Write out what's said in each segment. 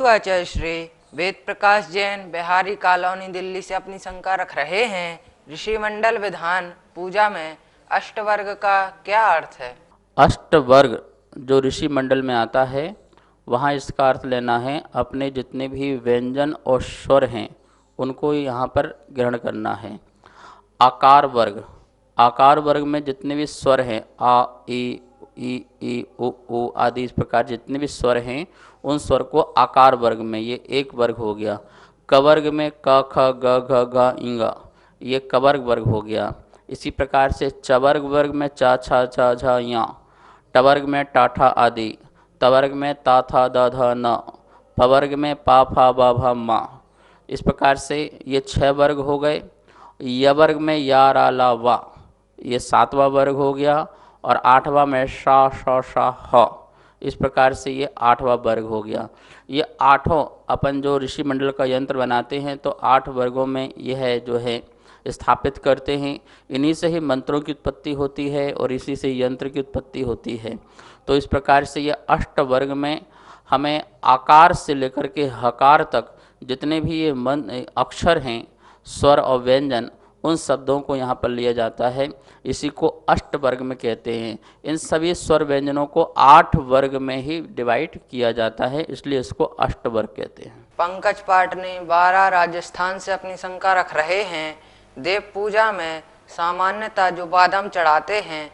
नमोस्तु आचार्य श्री। वेद प्रकाश जैन बिहारी कॉलोनी दिल्ली से अपनी शंका रख रहे हैं, ऋषि मंडल विधान पूजा में अष्टवर्ग का क्या अर्थ है? अष्टवर्ग जो ऋषि मंडल में आता है वहाँ इसका अर्थ लेना है अपने जितने भी व्यंजन और स्वर हैं उनको यहाँ पर ग्रहण करना है। आकार वर्ग में जितने भी स्वर हैं आ ई उ आदि इस प्रकार जितने भी स्वर हैं उन स्वर को आकार वर्ग में, ये एक वर्ग हो गया। कवर्ग में क ख ग घ घ इंगा, ये कवर्ग वर्ग हो गया। इसी प्रकार से चवर्ग वर्ग में चा छा छा झा या, टवर्ग में टाठा आदि, तवर्ग में ता था द ध न, पवर्ग में पा फा बा भा मा। इस प्रकार से ये 6 वर्ग हो गए। यवर्ग में या रा ला वा, ये 7वां वर्ग हो गया। और 8वां में शा श ह, इस प्रकार से ये 8वां वर्ग हो गया। ये 8 अपन जो ऋषि मंडल का यंत्र बनाते हैं तो 8 वर्गों में यह जो है स्थापित करते हैं। इन्हीं से ही मंत्रों की उत्पत्ति होती है और इसी से यंत्र की उत्पत्ति होती है। तो इस प्रकार से ये अष्टवर्ग में हमें आकार से लेकर के हकार तक जितने भी ये अक्षर हैं, स्वर और व्यंजन, उन शब्दों को यहाँ पर लिया जाता है। इसी को अष्टवर्ग में कहते हैं। इन सभी स्वर व्यंजनों को 8 वर्ग में ही डिवाइड किया जाता है, इसलिए इसको अष्टवर्ग कहते हैं। पंकज पाठ ने 12 राजस्थान से अपनी शंका रख रहे हैं, देव पूजा में सामान्यतः जो बादाम चढ़ाते हैं,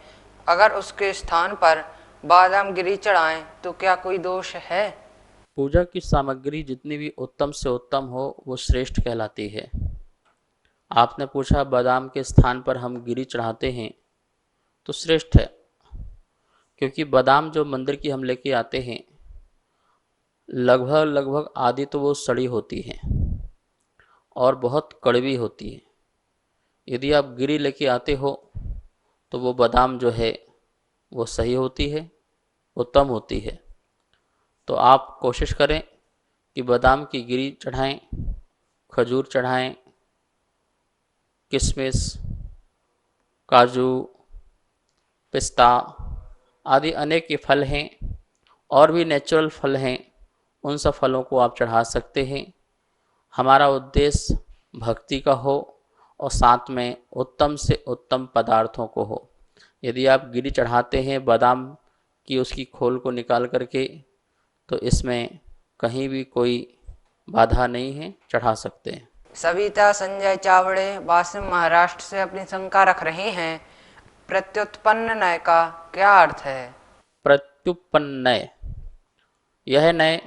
अगर उसके स्थान पर बादाम गिरी चढ़ाएं तो क्या कोई दोष है? पूजा की सामग्री जितनी भी उत्तम से उत्तम हो वो श्रेष्ठ कहलाती है। आपने पूछा बादाम के स्थान पर हम गिरी चढ़ाते हैं तो श्रेष्ठ है, क्योंकि बादाम जो मंदिर की हम लेके आते हैं लगभग आधी तो वो सड़ी होती है और बहुत कड़वी होती है। यदि आप गिरी लेके आते हो तो वो बादाम जो है वो सही होती है, उत्तम होती है। तो आप कोशिश करें कि बादाम की गिरी चढ़ाएं, खजूर चढ़ाएं, किशमिश, काजू, पिस्ता आदि अनेक ये फल हैं और भी नेचुरल फल हैं, उन सब फलों को आप चढ़ा सकते हैं। हमारा उद्देश्य भक्ति का हो और साथ में उत्तम से उत्तम पदार्थों को हो। यदि आप गिरी चढ़ाते हैं बादाम की उसकी खोल को निकाल करके तो इसमें कहीं भी कोई बाधा नहीं है, चढ़ा सकते हैं। सविता संजय चावड़े वाशिम महाराष्ट्र से अपनी शंका रख रहे हैं, प्रत्युत्पन्न नय का क्या अर्थ है? प्रत्युत्पन्न नय, यह नय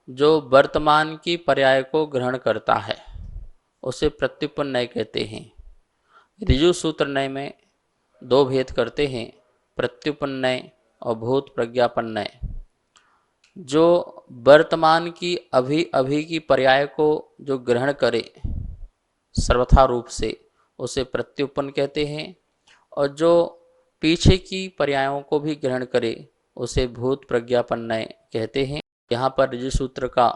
जो वर्तमान की पर्याय को ग्रहण करता है उसे प्रत्युत्पन्न नय कहते हैं। ऋजु सूत्र नय में 2 भेद करते हैं, प्रत्युत्पन्न नय और भूत प्रज्ञापन्न नय। जो वर्तमान की अभी की पर्याय को जो ग्रहण करे सर्वथा रूप से उसे प्रत्युत्पन्न कहते हैं, और जो पीछे की पर्यायों को भी ग्रहण करे उसे भूत प्रज्ञापन्न कहते हैं। यहाँ पर ऋजु सूत्र का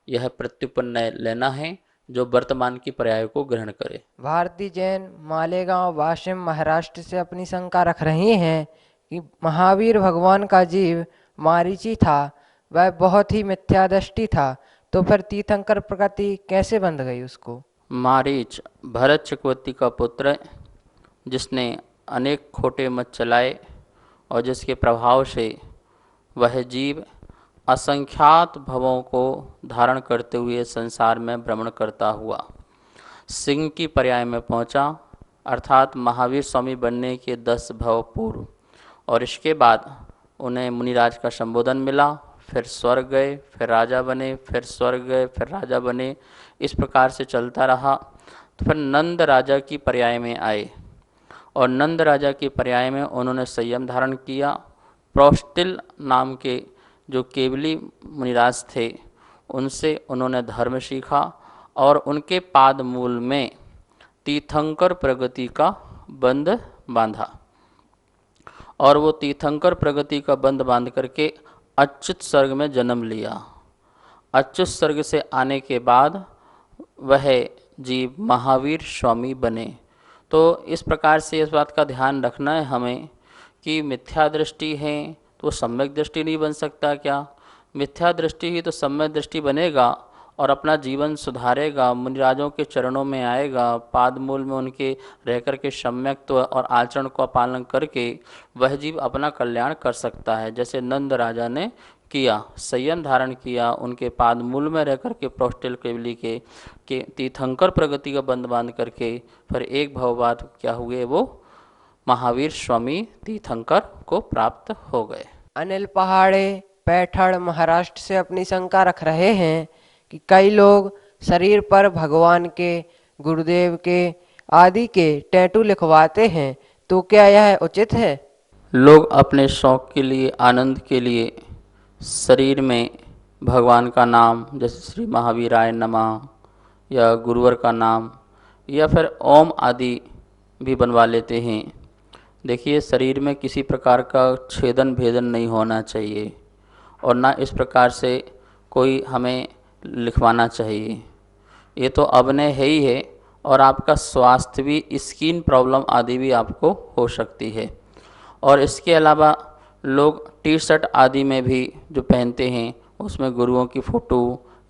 यह प्रत्युत्पन्न लेना है जो वर्तमान की पर्याय को ग्रहण करे। भारती जैन मालेगांव वाशिम महाराष्ट्र से अपनी शंका रख रही हैं कि महावीर भगवान का जीव मारीची था, वह बहुत ही मिथ्यादृष्टि था, तो फिर तीर्थंकर प्रकृति कैसे बंध गई उसको? मारीच भरत चक्रवर्ती का पुत्र, जिसने अनेक खोटे मत चलाए और जिसके प्रभाव से वह जीव असंख्यात भवों को धारण करते हुए संसार में भ्रमण करता हुआ सिंह की पर्याय में पहुंचा, अर्थात महावीर स्वामी बनने के 10 भव पूर्व। और इसके बाद उन्हें मुनिराज का संबोधन मिला, फिर स्वर्ग गए, फिर राजा बने, फिर स्वर्ग गए, फिर राजा बने। इस प्रकार से चलता रहा। तो फिर नंद राजा की पर्याय में आए और नंद राजा की पर्याय में उन्होंने संयम धारण किया। प्रोस्टिल नाम के जो केवली मुनिराज थे उनसे उन्होंने धर्म सीखा और उनके पाद मूल में तीर्थंकर प्रगति का बंध बांधा। और वो तीर्थंकर प्रगति का बंध बांध करके अच्युत सर्ग में जन्म लिया। अच्युत सर्ग से आने के बाद वह जीव महावीर स्वामी बने। तो इस प्रकार से इस बात का ध्यान रखना है हमें कि मिथ्या दृष्टि है तो सम्यक दृष्टि नहीं बन सकता क्या? मिथ्या दृष्टि ही तो सम्यक दृष्टि बनेगा और अपना जीवन सुधारेगा, मुनिराजों के चरणों में आएगा, पाद मूल में उनके रह कर के सम्यक्त्व और आचरण का पालन करके वह जीव अपना कल्याण कर सकता है। जैसे नंद राजा ने किया, संयम धारण किया, उनके पाद मूल में रह कर के प्रोस्टेल केवली के तीर्थंकर प्रगति का बंध बांध करके फिर एक भव बाद क्या हुए, वो महावीर स्वामी तीर्थंकर को प्राप्त हो गए। अनिल पहाड़े पैठड़ महाराष्ट्र से अपनी शंका रख रहे हैं कि कई लोग शरीर पर भगवान के, गुरुदेव के आदि के टैटू लिखवाते हैं, तो क्या यह उचित है? लोग अपने शौक के लिए, आनंद के लिए शरीर में भगवान का नाम, जैसे श्री महावीराय नमः या गुरुवर का नाम या फिर ओम आदि भी बनवा लेते हैं। देखिए, शरीर में किसी प्रकार का छेदन भेदन नहीं होना चाहिए और ना इस प्रकार से कोई हमें लिखवाना चाहिए। ये तो अभिनय है ही है और आपका स्वास्थ्य भी, स्किन प्रॉब्लम आदि भी आपको हो सकती है। और इसके अलावा लोग टी शर्ट आदि में भी जो पहनते हैं उसमें गुरुओं की फ़ोटो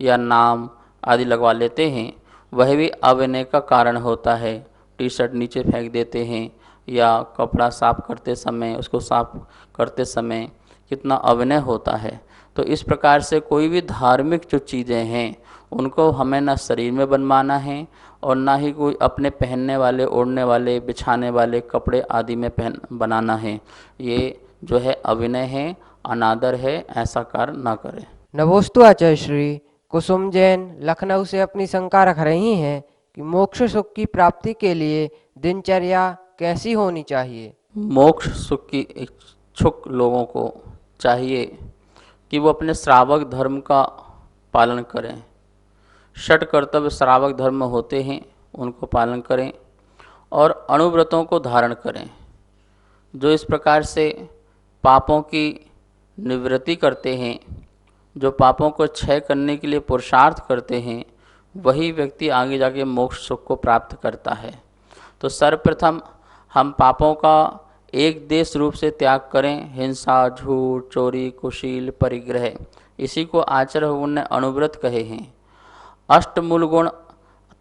या नाम आदि लगवा लेते हैं, वह भी अभिनय का कारण होता है। टी शर्ट नीचे फेंक देते हैं या कपड़ा साफ करते समय, उसको साफ करते समय कितना अभिनय होता है। तो इस प्रकार से कोई भी धार्मिक जो चीज़ें हैं उनको हमें ना शरीर में बनवाना है और ना ही कोई अपने पहनने वाले, ओढ़ने वाले, बिछाने वाले कपड़े आदि में बनाना है। ये जो है अभिनय है, अनादर है, ऐसा कार्य ना करें। नमोस्तु आचार्य श्री। कुसुम जैन लखनऊ से अपनी शंका रख रही हैं कि मोक्ष सुख की प्राप्ति के लिए दिनचर्या कैसी होनी चाहिए? मोक्ष सुख की इच्छुक लोगों को चाहिए कि वो अपने श्रावक धर्म का पालन करें। षट कर्तव्य श्रावक धर्म होते हैं, उनको पालन करें और अणुव्रतों को धारण करें। जो इस प्रकार से पापों की निवृत्ति करते हैं, जो पापों को क्षय करने के लिए पुरुषार्थ करते हैं, वही व्यक्ति आगे जाके मोक्ष सुख को प्राप्त करता है। तो सर्वप्रथम हम पापों का एक देश रूप से त्याग करें। हिंसा, झूठ, चोरी, कुशील, परिग्रह, इसी को आचार्य भगवान ने अनुव्रत कहे हैं। अष्टमूल गुण,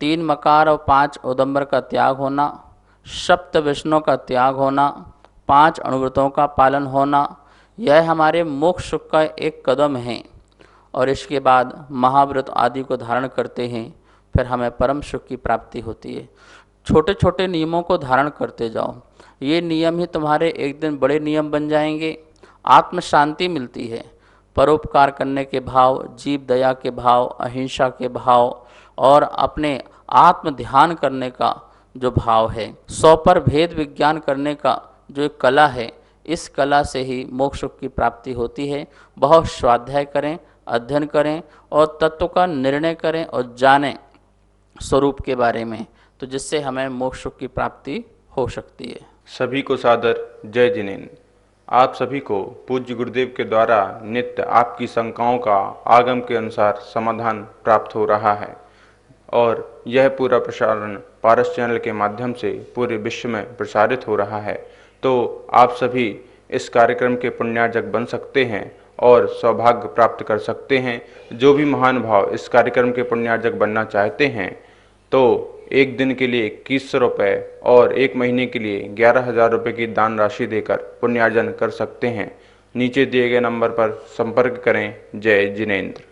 3 मकार और 5 उदंबर का त्याग होना, सप्त विष्णु का त्याग होना, 5 अनुव्रतों का पालन होना, यह हमारे मोक्ष सुख का एक कदम है। और इसके बाद महाव्रत आदि को धारण करते हैं, फिर हमें परम सुख की प्राप्ति होती है। छोटे छोटे नियमों को धारण करते जाओ, ये नियम ही तुम्हारे एक दिन बड़े नियम बन जाएंगे। आत्म शांति मिलती है, परोपकार करने के भाव, जीव दया के भाव, अहिंसा के भाव और अपने आत्म ध्यान करने का जो भाव है, 100 पर भेद विज्ञान करने का जो एक कला है, इस कला से ही मोक्ष की प्राप्ति होती है। बहुत स्वाध्याय करें, अध्ययन करें और तत्व का निर्णय करें और जानें स्वरूप के बारे में, तो जिससे हमें मोक्ष की प्राप्ति हो सकती है। सभी को सादर जय जिनेन्द्र। आप सभी को पूज्य गुरुदेव के द्वारा नित्य आपकी शंकाओं का आगम के अनुसार समाधान प्राप्त हो रहा है और यह पूरा प्रसारण पारस चैनल के माध्यम से पूरे विश्व में प्रसारित हो रहा है। तो आप सभी इस कार्यक्रम के पुण्यार्जक बन सकते हैं और सौभाग्य प्राप्त कर सकते हैं। जो भी महान भाव इस कार्यक्रम के पुण्यार्जक बनना चाहते हैं तो एक दिन के लिए 2100 रुपये और एक महीने के लिए 11,000 रुपये की दान राशि देकर पुण्यार्जन कर सकते हैं। नीचे दिए गए नंबर पर संपर्क करें। जय जिनेन्द्र।